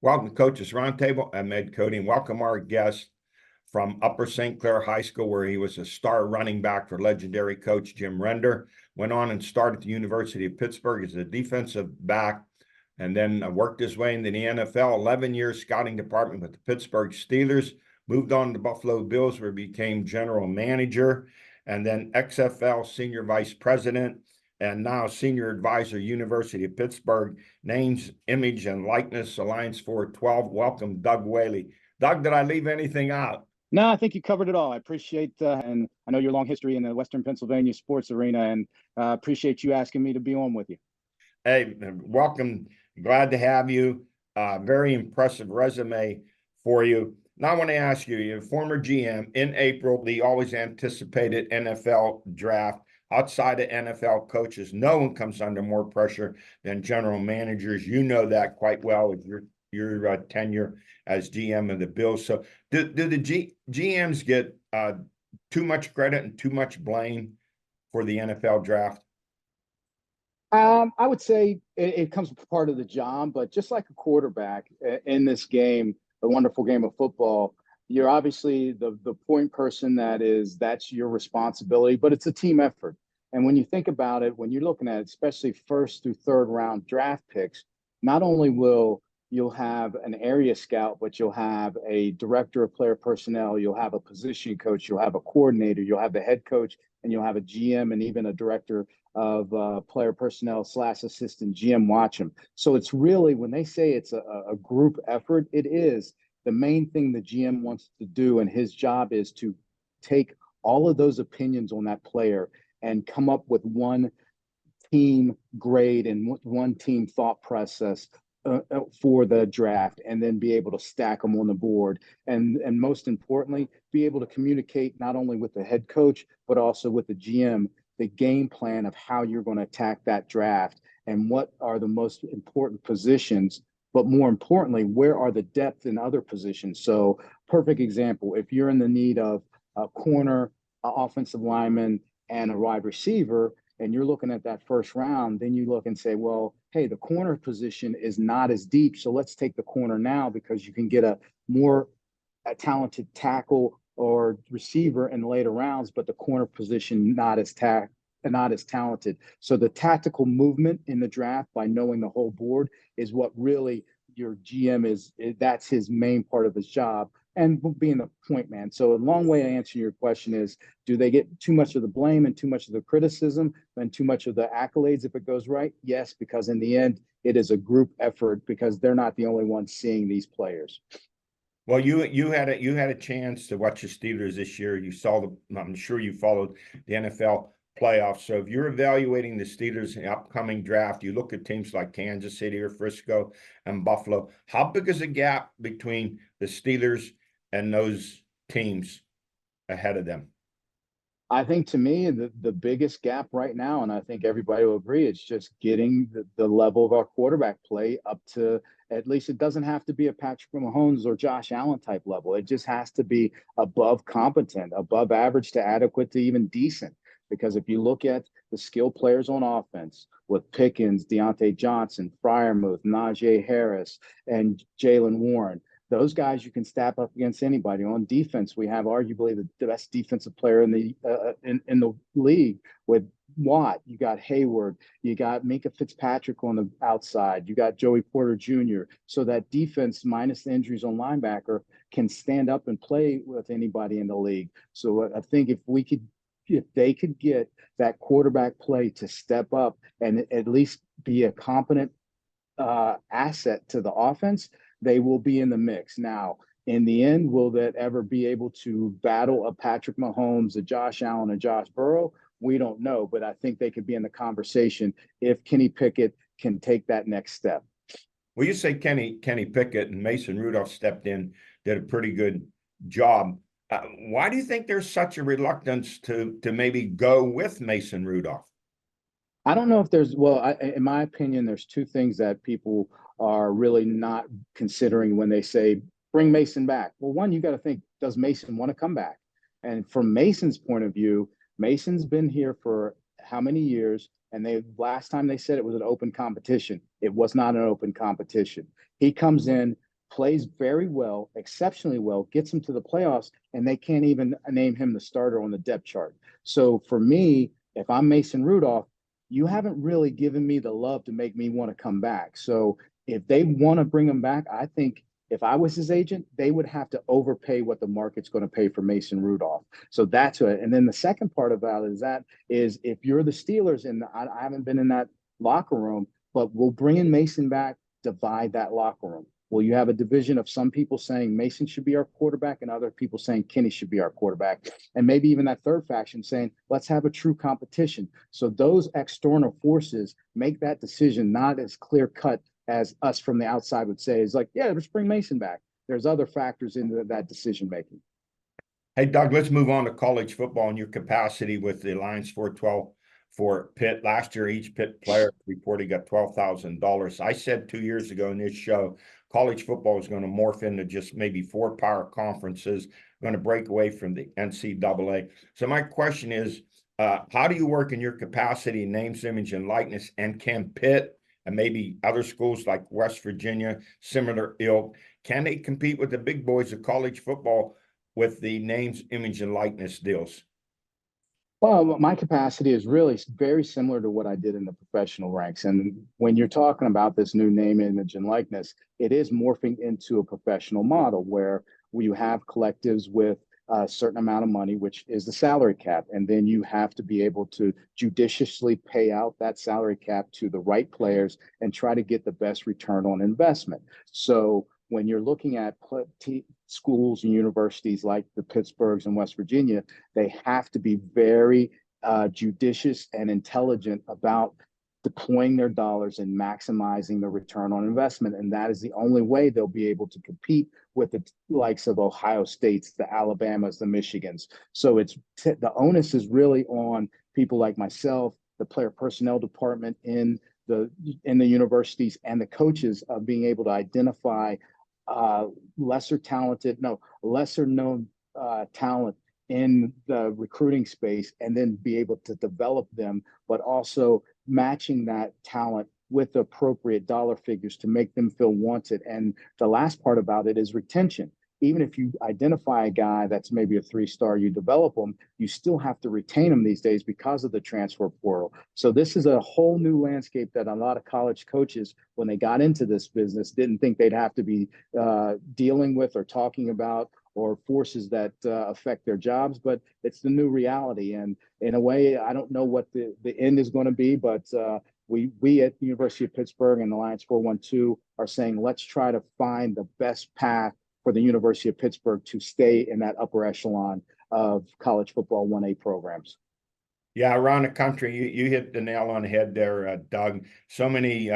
Welcome to Coaches Roundtable. I'm Ed Codi, and welcome our guest from Upper St. Clair High School, where he was a star running back for legendary coach Jim Render. Went on and started at the University of Pittsburgh as a defensive back, and then worked his way into the NFL. 11 years scouting department with the Pittsburgh Steelers. Moved on to Buffalo Bills, where he became general manager, and then XFL senior vice president, and now senior advisor, University of Pittsburgh, Names, Image, and Likeness Alliance 412. Welcome, Doug Whaley. Doug, did I leave anything out? No, I think you covered it all. I appreciate, and I know your long history in the Western Pennsylvania sports arena, and appreciate you asking me to be on with you. Hey, welcome. Glad to have you. Very impressive resume for you. Now I want to ask you, you're a former GM. In April, the always anticipated NFL draft. Outside of NFL coaches, no one comes under more pressure than general managers. You know that quite well with your tenure as GM of the Bills. So do the GMs get too much credit and too much blame for the NFL draft? I would say it comes part of the job, but just like a quarterback in this game, the wonderful game of football, you're obviously the point person that's your responsibility, but it's a team effort. And when you think about it, when you're looking at especially first through third round draft picks, not only you'll have an area scout, but you'll have a director of player personnel, you'll have a position coach, you'll have a coordinator, you'll have the head coach, and you'll have a GM and even a director of player personnel / assistant GM watch them. So it's really, when they say it's a group effort, it is. The main thing the GM wants to do, and his job is to take all of those opinions on that player and come up with one team grade and one team thought process for the draft, and then be able to stack them on the board. And most importantly, be able to communicate not only with the head coach, but also with the GM, the game plan of how you're going to attack that draft and what are the most important positions. But more importantly, where are the depth in other positions? So perfect example, if you're in the need of a corner, offensive lineman, and a wide receiver, and you're looking at that first round, then you look and say, well, hey, the corner position is not as deep, so let's take the corner now because you can get a talented tackle or receiver in later rounds, but the corner position not as talented. So the tactical movement in the draft by knowing the whole board is what really your GM that's his main part of his job, and being the point man. So a long way to answer your question is, do they get too much of the blame and too much of the criticism and too much of the accolades if it goes right? Yes, because in the end, it is a group effort because they're not the only ones seeing these players. Well, you had a chance to watch the Steelers this year. I'm sure you followed the NFL playoffs. So if you're evaluating the Steelers in the upcoming draft, you look at teams like Kansas City or Frisco and Buffalo. How big is the gap between the Steelers and those teams ahead of them? I think, to me, the biggest gap right now, and I think everybody will agree, it's just getting the level of our quarterback play up to, at least it doesn't have to be a Patrick Mahomes or Josh Allen type level. It just has to be above competent, above average to adequate to even decent. Because if you look at the skill players on offense with Pickens, Deontay Johnson, Freiermuth, Najee Harris, and Jalen Warren, those guys you can stack up against anybody. On defense, we have arguably the best defensive player in the league with Watt. You got Hayward. You got Minkah Fitzpatrick on the outside. You got Joey Porter Jr. So that defense, minus the injuries on linebacker, can stand up and play with anybody in the league. So I think if they could get that quarterback play to step up and at least be a competent asset to the offense, they will be in the mix. Now, in the end, will that ever be able to battle a Patrick Mahomes, a Josh Allen, a Josh Burrow? We don't know, but I think they could be in the conversation if Kenny Pickett can take that next step. Well, you say Kenny Pickett and Mason Rudolph stepped in, did a pretty good job. Why do you think there's such a reluctance to maybe go with Mason Rudolph? I don't know if in my opinion, there's two things that people are really not considering when they say, bring Mason back. Well, one, you got to think, does Mason want to come back? And from Mason's point of view, Mason's been here for how many years? And last time they said it was an open competition. It was not an open competition. He comes in plays very well, exceptionally well, gets them to the playoffs, and they can't even name him the starter on the depth chart. So for me, if I'm Mason Rudolph, you haven't really given me the love to make me want to come back. So if they want to bring him back, I think if I was his agent, they would have to overpay what the market's going to pay for Mason Rudolph. So that's it. And then the second part about it is if you're the Steelers, and I haven't been in that locker room, but we'll bring in Mason back, divide that locker room. Well, you have a division of some people saying Mason should be our quarterback and other people saying Kenny should be our quarterback. And maybe even that third faction saying, let's have a true competition. So those external forces make that decision not as clear cut as us from the outside would say. Is like, yeah, let's bring Mason back. There's other factors into that decision making. Hey, Doug, let's move on to college football and your capacity with the Alliance 412 for Pitt. Last year, each Pitt player reported got $12,000. I said 2 years ago in this show, college football is going to morph into just maybe 4 power conferences, going to break away from the NCAA. So my question is, how do you work in your capacity, names, image, and likeness, and can Pitt and maybe other schools like West Virginia, similar ilk, can they compete with the big boys of college football with the names, image, and likeness deals? Well, my capacity is really very similar to what I did in the professional ranks. And when you're talking about this new name, image, and likeness, it is morphing into a professional model where you have collectives with a certain amount of money, which is the salary cap. And then you have to be able to judiciously pay out that salary cap to the right players and try to get the best return on investment. So when you're looking at schools and universities like the Pittsburghs and West Virginia, they have to be very judicious and intelligent about deploying their dollars and maximizing the return on investment. And that is the only way they'll be able to compete with the likes of Ohio States, the Alabamas, the Michigans. So the onus is really on people like myself, the player personnel department in the universities, and the coaches of being able to identify lesser known talent in the recruiting space, and then be able to develop them, but also matching that talent with the appropriate dollar figures to make them feel wanted. And the last part about it is retention. Even if you identify a guy that's maybe a 3-star, you develop them, you still have to retain them these days because of the transfer portal. So this is a whole new landscape that a lot of college coaches, when they got into this business, didn't think they'd have to be dealing with or talking about, or forces that affect their jobs, but it's the new reality. And in a way, I don't know what the end is going to be, but we at the University of Pittsburgh and Alliance 412 are saying, let's try to find the best path for the University of Pittsburgh to stay in that upper echelon of college football 1A programs. Yeah, around the country, you hit the nail on the head there, Doug. So many,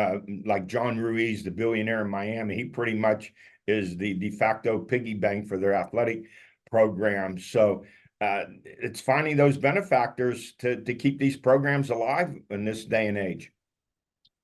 like John Ruiz, the billionaire in Miami, he pretty much is the de facto piggy bank for their athletic programs. So it's finding those benefactors to keep these programs alive in this day and age.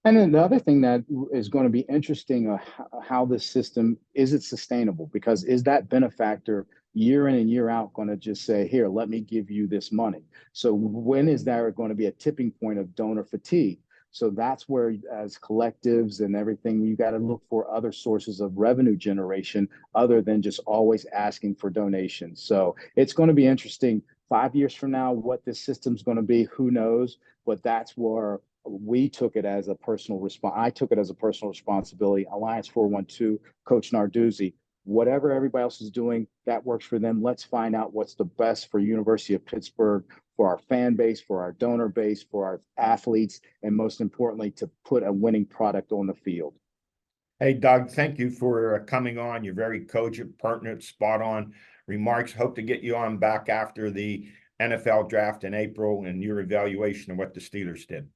And then the other thing that is going to be interesting, how this system, is it sustainable? Because is that benefactor year in and year out going to just say, here, let me give you this money? So when is there going to be a tipping point of donor fatigue? So that's where, as collectives and everything, you got to look for other sources of revenue generation other than just always asking for donations. So it's going to be interesting 5 years from now, what this system's going to be, who knows? But that's where we took it as a personal response. I took it as a personal responsibility. Alliance 412, Coach Narduzzi, whatever everybody else is doing, that works for them. Let's find out what's the best for University of Pittsburgh, for our fan base, for our donor base, for our athletes, and most importantly, to put a winning product on the field. Hey, Doug, thank you for coming on. You're very cogent, pertinent, spot on remarks. Hope to get you on back after the NFL draft in April and your evaluation of what the Steelers did.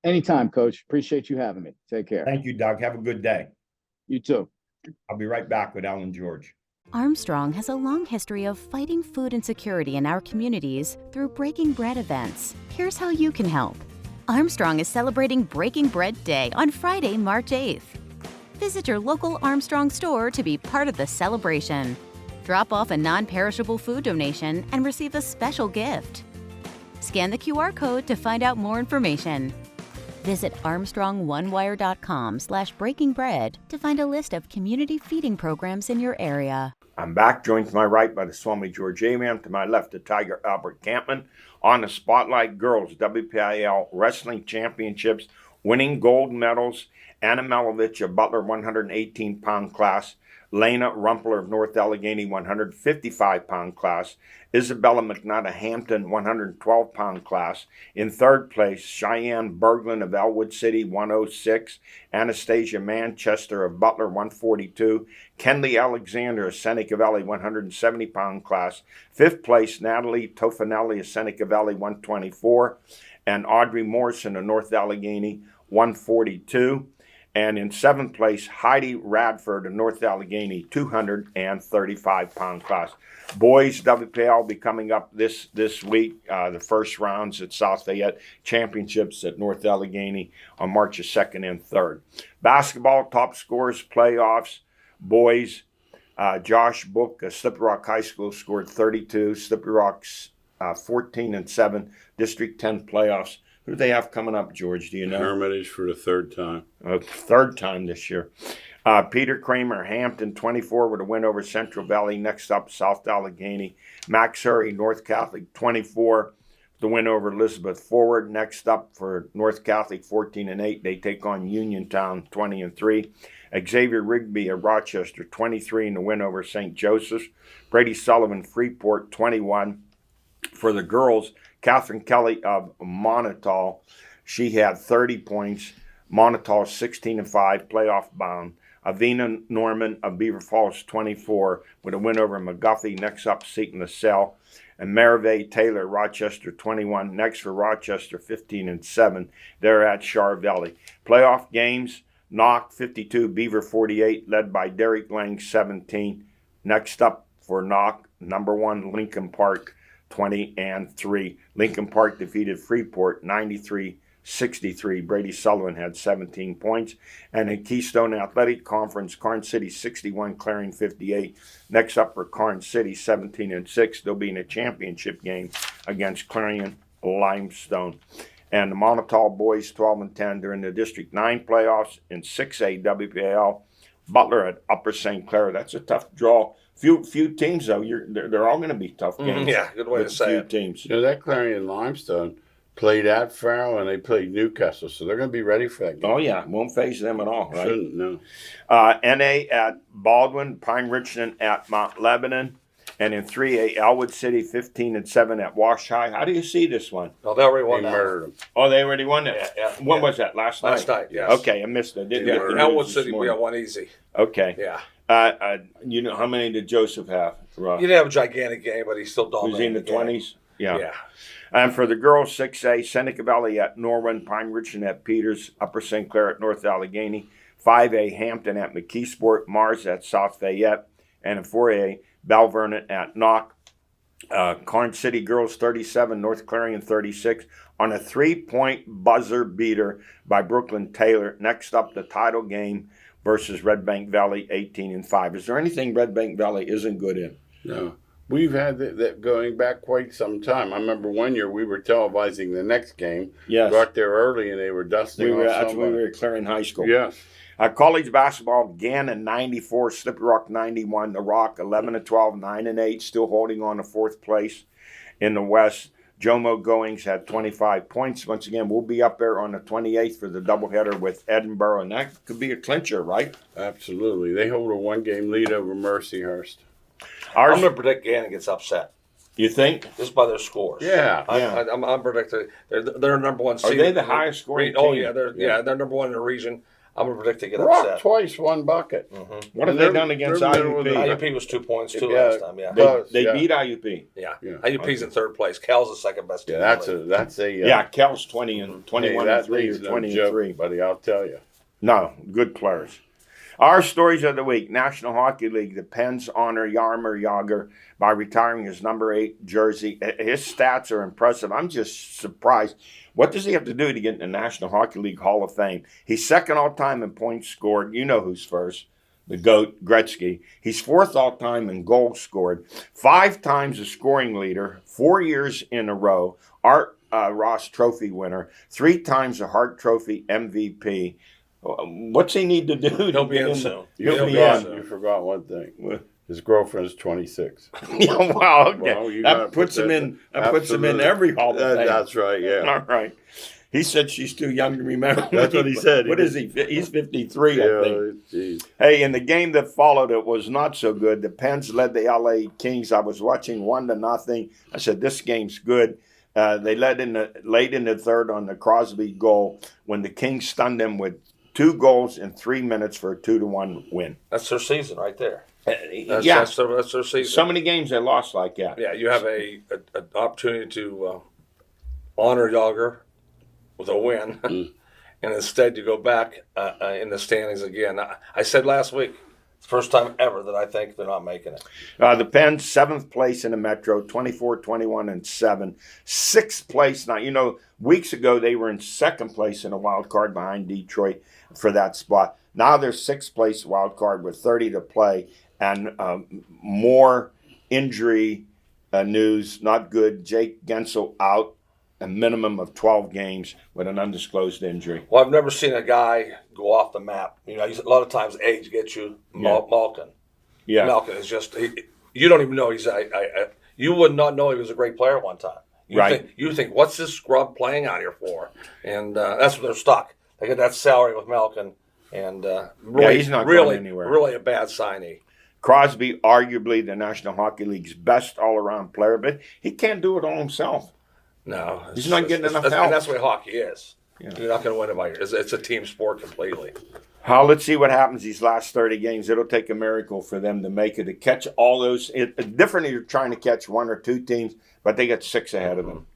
Anytime, Coach. Appreciate you having me. Take care. Thank you, Doug. Have a good day. You too. I'll be right back with Alan George. Armstrong has a long history of fighting food insecurity in our communities through Breaking Bread events. Here's how you can help. Armstrong is celebrating Breaking Bread Day on Friday, March 8th. Visit your local Armstrong store to be part of the celebration. Drop off a non-perishable food donation and receive a special gift. Scan the QR code to find out more information. Visit ArmstrongOneWire.com/breakingbread to find a list of community feeding programs in your area. I'm back, joined to my right by the Swami George A-Man, to my left the Tiger Albert Campman. On the spotlight, girls WPIAL Wrestling Championships, winning gold medals. Anna Malovich of Butler, 118-pound class. Lena Rumpler of North Allegheny, 155-pound class. Isabella McNutt of Hampton, 112-pound class. In third place, Cheyenne Berglund of Elwood City, 106. Anastasia Manchester of Butler, 142. Kenley Alexander of Seneca Valley, 170-pound class. Fifth place, Natalie Tofanelli of Seneca Valley, 124. And Audrey Morrison of North Allegheny, 142. And in seventh place, Heidi Radford of North Allegheny, 235-pound class. Boys WPL will be coming up this week. The first rounds at South Fayette, championships at North Allegheny on March 2nd and 3rd. Basketball, top scorers, playoffs. Boys, Josh Book of Slippery Rock High School scored 32. Slippery Rock's 14-7, District 10 playoffs. Who do they have coming up, George? Do you know? Hermitage for the third time. Third time this year. Peter Kramer, Hampton, 24 with a win over Central Valley. Next up, South Allegheny. Max Hurry, North Catholic, 24 the win over Elizabeth Forward. Next up for North Catholic, 14-8. They take on Uniontown, 20-3. Xavier Rigby of Rochester, 23 in the win over St. Joseph's. Brady Sullivan, Freeport, 21. For the girls, Catherine Kelly of Monotol, she had 30 points. Monotol 16-5, playoff bound. Avina Norman of Beaver Falls, 24, with a win over McGuffey. Next up, Seton LaSalle. And Merve Taylor, Rochester, 21. Next for Rochester, 15-7. They're at Char Valley. Playoff games, Knock 52, Beaver 48, led by Derek Lang, 17. Next up for Knock, number 1, Lincoln Park, 20-3. Lincoln Park defeated Freeport 93-63. Brady Sullivan had 17 points. And in Keystone Athletic Conference, Karn City 61, Clarion 58. Next up for Karn City 17-6. They'll be in a championship game against Clarion Limestone. And the Monotol boys 12-10. They're in the District 9 playoffs in 6A WPIAL. Butler at Upper St. Clair. That's a tough draw. Few teams though. They're all going to be tough games. Yeah, good way to say it. Teams. You know, that Clarion Limestone played at Farrell and they played Newcastle, so they're going to be ready for that game. Oh yeah, won't face them at all, right? Shouldn't, no. NA at Baldwin, Pine Richland at Mount Lebanon, and in 3A, Elwood City 15-7 at Wash High. How do you see this one? No, they already They won that. murdered them. Oh, they already won it. Yeah. When was that? Last night. Last night, yes. Okay, I missed it. Didn't get the news Elwood this City, we morning. got one easy. Okay. Yeah. You know how many did Joseph have? He didn't have a gigantic game, but he still dominated. Was he in the game. 20s? Yeah. Yeah. And for the girls, 6A, Seneca Valley at Norwin, Pine Richland at Peters, Upper St. Clair at North Allegheny, 5A, Hampton at McKeesport, Mars at South Fayette, and in 4A, Bell Vernon at Knock. Karn City girls 37, North Clarion 36, on a 3-point buzzer beater by Brooklyn Taylor. Next up, the title game versus Red Bank Valley, 18-5. Is there anything Red Bank Valley isn't good in? No. We've had that going back quite some time. I remember one year we were televising the next game. Yes. Got there early and they were dusting off That's when somebody. we were at Clarion High School. Yes. College basketball, Gannon 94, Slippery Rock 91, The Rock 11-12, 9-8, still holding on to fourth place in the West. Jomo Goings had 25 points. Once again, we'll be up there on the 28th for the doubleheader with Edinburgh, and that could be a clincher, right? Absolutely. They hold a 1-game lead over Mercyhurst. I'm going to predict Gannon gets upset. You think? Just by their scores. Yeah. I'm predicting they're number one Are seed. they the highest scoring Oh, team? yeah. They're number one in the region. I'm going to predict they get Rock upset. twice, one bucket. What have they done against they're middle of the- IUP? IUP was 2 points, too, Yeah. last time, yeah. They Yeah. beat IUP. Yeah. Yeah. IUP's in third place. Cal's the second best team. Yeah, in the league. that's a Yeah, Kel's 21 that 3 or leads no 20 joke, 3. buddy. I'll tell you. No, good players. Our stories of the week. National Hockey League. The Pens honor Jaromir Jagr by retiring his number 8 jersey. His stats are impressive. I'm just surprised. What does he have to do to get in the National Hockey League Hall of Fame? He's second all-time in points scored. You know who's first. The GOAT, Gretzky. He's fourth all-time in goals scored. 5 times a scoring leader, 4 years in a row. Art Ross Trophy winner, 3 times the Hart Trophy MVP. What's he need to do? He'll be in soon. You forgot one thing. His girlfriend's 26. Yeah, wow, okay. Well, you gotta that puts put him that- in. That puts him in absolutely. every Hall of Fame. That's right, yeah. All right. He said she's too young to remember. That's what he said. What is he? He's 53, I think. Geez. Hey, in the game that followed, it was not so good. The Pens led the LA Kings. I was watching 1-0. I said, this game's good. They led late in the third on the Crosby goal when the Kings stunned them with 2 goals in 3 minutes for a 2-1 win. That's their season right there. That's their season. So many games they lost like that. Yeah, you have an opportunity to honor Yager with a win, and instead you go back in the standings again. I said last week, it's the first time ever that I think they're not making it. The Pens, 7th place in the Metro, 24-21-7. 6th place now. You know, weeks ago they were in 2nd place in a wild card behind Detroit for that spot. Now they're 6th place wild card with 30 to play, and more injury news. Not good. Jake Gensel out. A minimum of 12 games with an undisclosed injury. Well, I've never seen a guy go off the map. You know, a lot of times age gets you. Malkin. Yeah. Malkin is just, you don't even know you would not know he was a great player at one time. You think, what's this scrub playing out here for? And that's what they're stuck. They get that salary with Malkin. And really, he's not going anywhere. Really a bad signee. Crosby, arguably the National Hockey League's best all-around player, but he can't do it all himself. No, he's not getting enough help. And that's the way hockey is. Yeah. You're not going to win it by yourself. It's a team sport completely. Let's see what happens these last 30 games. It'll take a miracle for them to make it, to catch all those. It's different if you're trying to catch 1 or 2 teams, but they got 6 ahead of them.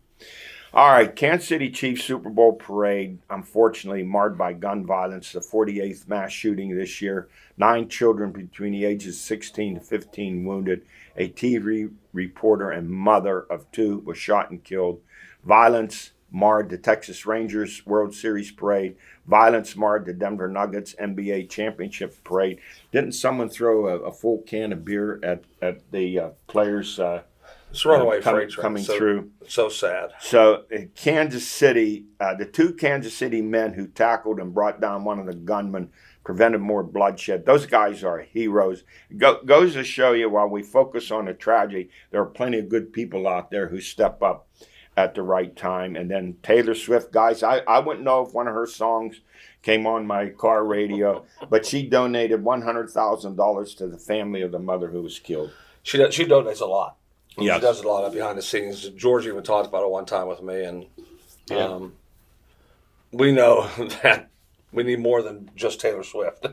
All right, Kansas City Chiefs Super Bowl parade, unfortunately marred by gun violence, the 48th mass shooting this year. 9 children between the ages 16 to 15 wounded. A TV reporter and mother of 2 was shot and killed. Violence marred the Texas Rangers World Series parade. Violence marred the Denver Nuggets NBA championship parade. Didn't someone throw a full can of beer at the players It's runaway freight train coming through? So sad. So Kansas City, the 2 Kansas City men who tackled and brought down one of the gunmen prevented more bloodshed. Those guys are heroes. Goes to show you, while we focus on the tragedy, there are plenty of good people out there who step up at the right time. And then Taylor Swift, guys, I wouldn't know if one of her songs came on my car radio, but she donated $100,000 to the family of the mother who was killed. She donates a lot. Yes. She does a lot of behind the scenes. George even talked about it one time with me, and we know that we need more than just Taylor Swift.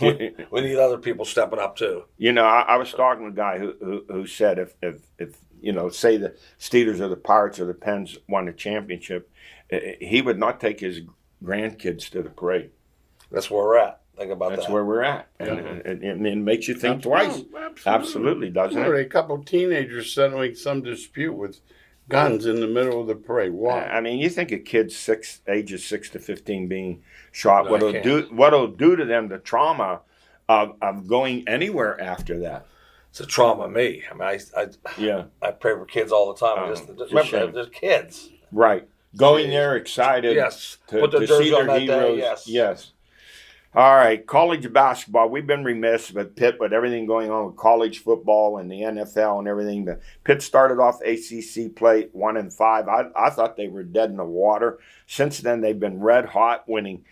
We need other people stepping up too. You know, I was talking to a guy who said if you know, say the Steelers or the Pirates or the Pens won the championship, he would not take his grandkids to the parade. That's where we're at. Think about that. That's where we're at. And it makes you think twice. Absolutely, doesn't it? A couple of teenagers settling some dispute with guns in the middle of the parade. Why? I mean, you think a kid ages 6 to 15 being shot, what'll do to them, the trauma of going anywhere after that. It's a trauma of me. I mean, I pray for kids all the time. Remember, they're kids. Right. Going there excited. Yes. To see their heroes. Day, yes. All right, college basketball. We've been remiss with Pitt, with everything going on with college football and the NFL and everything. But Pitt started off ACC play 1-5. I thought they were dead in the water. Since then, they've been red hot, winning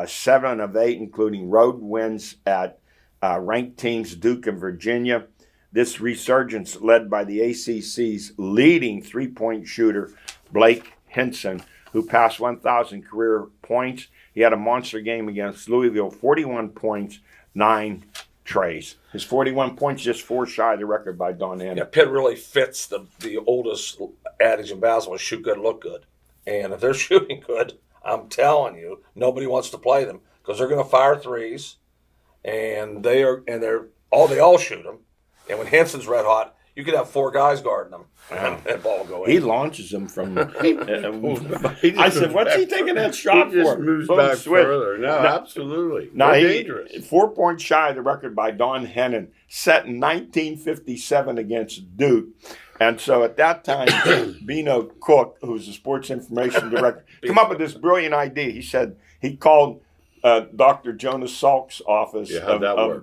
7 of 8, including road wins at ranked teams Duke and Virginia. This resurgence led by the ACC's leading three-point shooter, Blake Hinson, who passed 1,000 career points. He had a monster game against Louisville, 41 points, 9 trays. His 41 points just 4 shy of the record by Don Henry. Yeah, Pitt really fits the oldest adage in basketball: shoot good, look good. And if they're shooting good, I'm telling you, nobody wants to play them because they're going to fire threes, and they all shoot them. And when Henson's red hot, you could have 4 guys guarding them, and that ball will go in. He launches them from. I said, "What's he taking that shot he just for?" moves Boom, back switch. further. No, absolutely. No, They're he dangerous. 4 points shy of the record by Don Hennon, set in 1957 against Duke. And so at that time, Bino Cook, who's the sports information director, come up with this brilliant idea. He said he called Dr. Jonas Salk's office of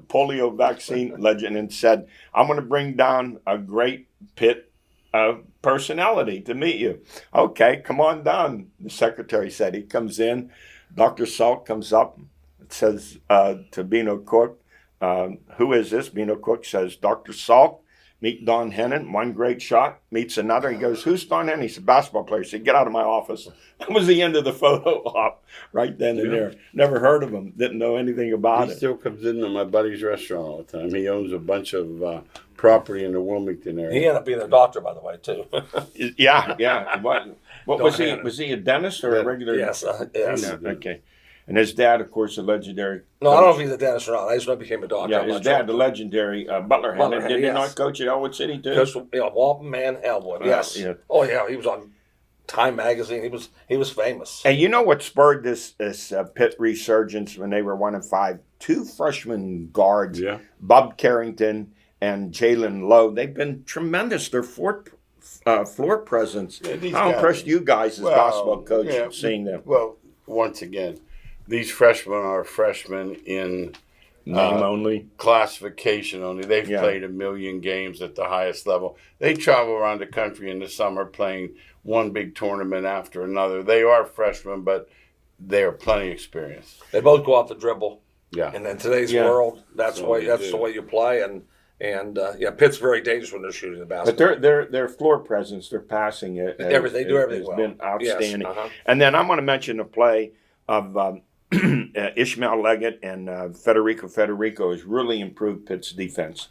polio vaccine legend and said, I'm going to bring down a great Pitt personality to meet you. Okay, come on down, the secretary said. He comes in. Dr. Salk comes up and says to Bino Cook, who is this? Bino Cook says, Dr. Salk. Meet Don Hennon, one great shot, meets another. He goes, who's Don Hennon? He's a basketball player. He said, get out of my office. That was the end of the photo op right then and there. Never heard of him. Didn't know anything about it. He still comes into my buddy's restaurant all the time. He owns a bunch of property in the Wilmington area. He ended up being a doctor, by the way, too. Yeah. What was he? Was he a dentist or a regular? Yes. Yes. No, okay. And his dad, of course, a legendary. No, I don't know if he's a dentist or not. I just know he became a doctor. Yeah, his dad, the legendary Butler. Did he not coach at Elwood City too? Walton and Elwood. Yes. Yeah. Oh yeah, he was on Time Magazine. He was famous. And you know what spurred this Pitt resurgence when they were 1-5? Two freshman guards, Bob Carrington and Jalen Lowe. They've been tremendous. Their floor presence. How impressed you guys as basketball coach seeing them? Well, once again, these freshmen are freshmen in name only, classification only. They've played 1 million games at the highest level. They travel around the country in the summer playing one big tournament after another. They are freshmen, but they are plenty experienced. They both go off the dribble. Yeah. And in today's world, that's the way you play. And Pitt's very dangerous when they're shooting the basketball. But their floor presence, their passing, they do everything has well. Been outstanding. Yes, And then I'm going to mention a play of Ishmael Leggett and Federico has really improved Pitt's defense.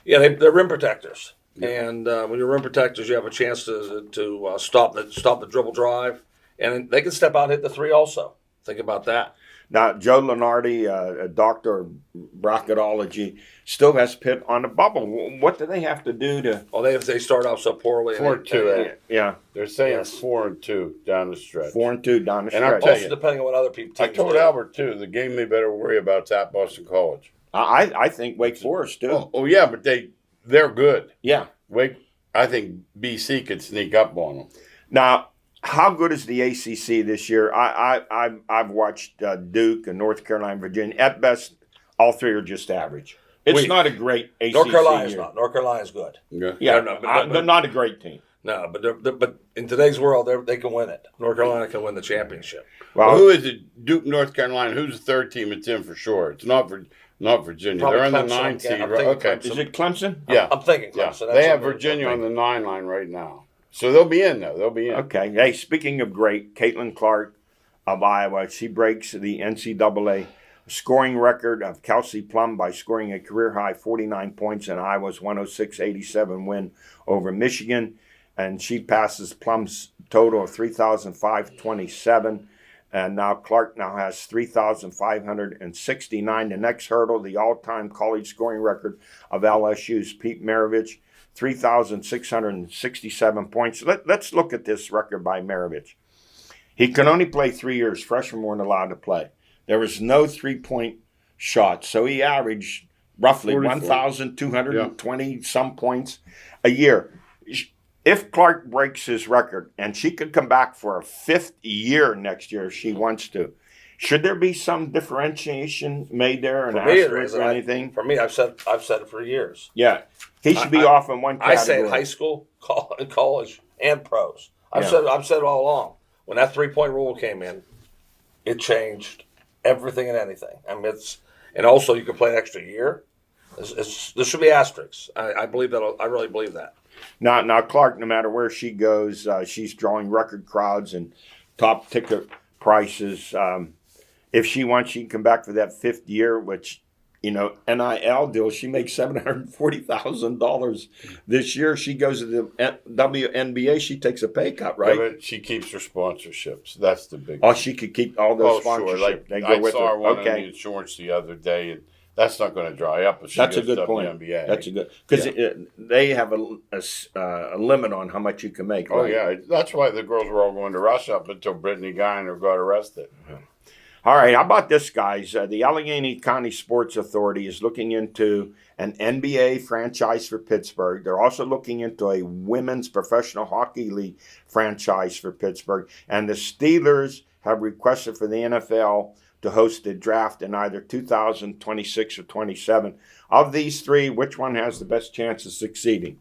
Yeah, they're rim protectors, and when you're rim protectors, you have a chance to stop the dribble drive, and they can step out and hit the three also. Think about that. Now, Joe Lenardi, a doctor of bracketology, still has Pitt on the bubble. What do they have to do to? Oh, they start off so poorly. 4-2. Yeah, they're saying 4-2 down the stretch. 4-2 down the stretch. And I'll tell also depending on what other people. I told Albert too. The game they better worry about is at Boston College. I think Wake Forest too. Oh yeah, but they're good. Yeah, I think BC could sneak up on them. Now, how good is the ACC this year? I've watched Duke and North Carolina, Virginia. At best, all three are just average. It's not a great ACC North Carolina's year. not. North Carolina's good. Yeah, they're not a great team. No, but in today's world, they can win it. North Carolina can win the championship. Well, who is it? Duke, North Carolina. Who's the third team it's in for sure? It's not Virginia. Probably They're in the Clemson. 9 seed. Right? Okay, is it Clemson? Yeah, I'm thinking Clemson. Yeah. They have Virginia on the 9 line right now. So they'll be in, though. They'll be in. Okay. Hey, speaking of great, Caitlin Clark of Iowa, she breaks the NCAA scoring record of Kelsey Plum by scoring a career-high 49 points in Iowa's 106-87 win over Michigan. And she passes Plum's total of 3,527. And now Clark has 3,569. The next hurdle, the all-time college scoring record of LSU's Pete Maravich, 3,667 points. Let's look at this record by Maravich. He can only play 3 years. Freshmen weren't allowed to play. There was no three-point shot, so he averaged roughly 1,220 some points a year. If Clark breaks his record, and she could come back for a 5th year next year if she wants to, should there be some differentiation made there, an asterisk or anything? For me, I've said it for years. Yeah, he should be off in one category. I say high school, college, and pros. I've said it all along. When that 3-point rule came in, it changed everything and anything. I mean, and also you can play an extra year. There should be asterisks. I believe that. I really believe that. Now Clark, no matter where she goes, she's drawing record crowds and top ticket prices. If she wants, she can come back for that 5th year, which, NIL deal. She makes $740,000 this year. She goes to the WNBA. She takes a pay cut, right? Yeah, but she keeps her sponsorships. That's the big. Oh, she could keep all those sponsorships. Sure. Like, they go I with saw her. one on the insurance the other day, and that's not going to dry up. If she That's a goes good to point. WNBA. That's a good because they have a limit on how much you can make. Oh right? yeah, that's why the girls were all going to Russia up until Brittany Griner got arrested. All right, how about this, guys? The Allegheny County Sports Authority is looking into an NBA franchise for Pittsburgh. They're also looking into a women's professional hockey league franchise for Pittsburgh. And the Steelers have requested for the NFL to host a draft in either 2026 or 27. Of these three, which one has the best chance of succeeding?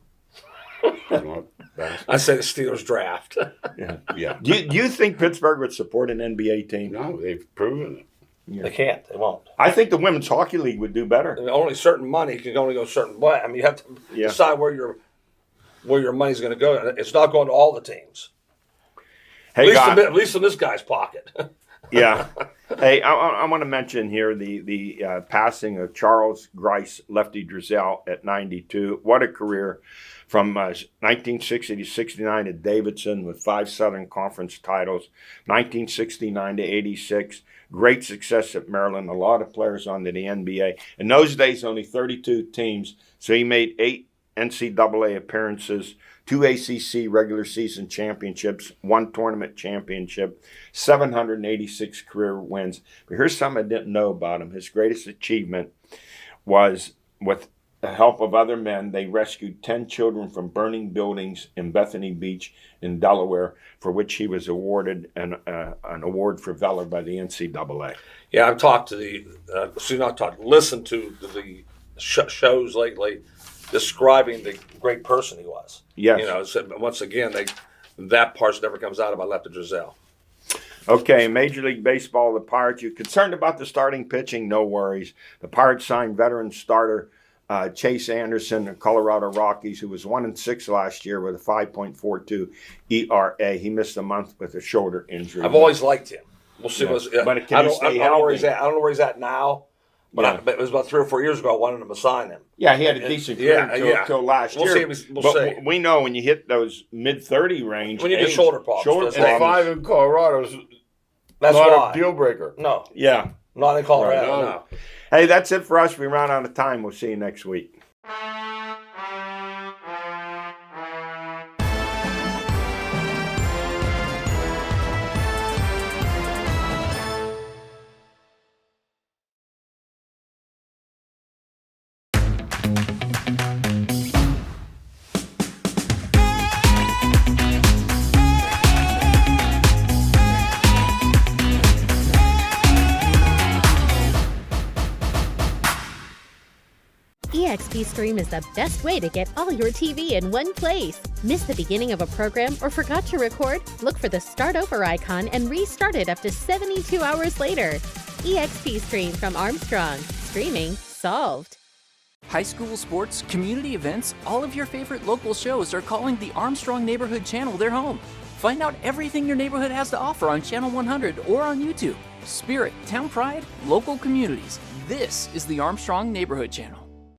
I say the Steelers draft. Yeah. Do you think Pittsburgh would support an NBA team? No, they've proven it. Yeah. They can't. They won't. I think the women's hockey league would do better. I mean, only certain money can only go a certain way. I mean, you have to decide where your money's going to go. It's not going to all the teams. Hey, at least in this guy's pocket. Yeah. Hey, I want to mention here the passing of Charles Grice, Lefty Drizel at 92. What a career. From 1960 to 69 at Davidson with 5 Southern Conference titles. 1969 to 86. Great success at Maryland. A lot of players onto the NBA. In those days, only 32 teams. So he made 8 NCAA appearances, 2 ACC regular season championships, 1 tournament championship, 786 career wins. But here's something I didn't know about him. His greatest achievement was with the help of other men, they rescued 10 children from burning buildings in Bethany Beach in Delaware, for which he was awarded an award for valor by the NCAA. Yeah, I've talked to listened to the shows lately describing the great person he was. Yes. You know, so once again, that part never comes out about Lefty Drizel. Okay, Major League Baseball, the Pirates. You concerned about the starting pitching? No worries. The Pirates signed veteran starter Chase Anderson, the Colorado Rockies, who was 1-6 last year with a 5.42 ERA. He missed a month with a shoulder injury. I've always liked him. We'll see. Yeah. I don't know where he's at. I don't know where he's at now. But, but it was about 3 or 4 years ago I wanted him to sign him. Yeah, he had a decent career until last year. We'll see. We know when you hit those mid-30 range. When you get shoulder problems. And 5 in Colorado is not a deal breaker. No. Yeah. Not in Colorado, Right, no. Hey, that's it for us. We ran out of time. We'll see you next week. EXP Stream is the best way to get all your TV in one place. Miss the beginning of a program or forgot to record? Look for the Start Over icon and restart it up to 72 hours later. EXP Stream from Armstrong. Streaming solved. High school sports, community events, all of your favorite local shows are calling the Armstrong Neighborhood Channel their home. Find out everything your neighborhood has to offer on Channel 100 or on YouTube. Spirit, town pride, local communities. This is the Armstrong Neighborhood Channel.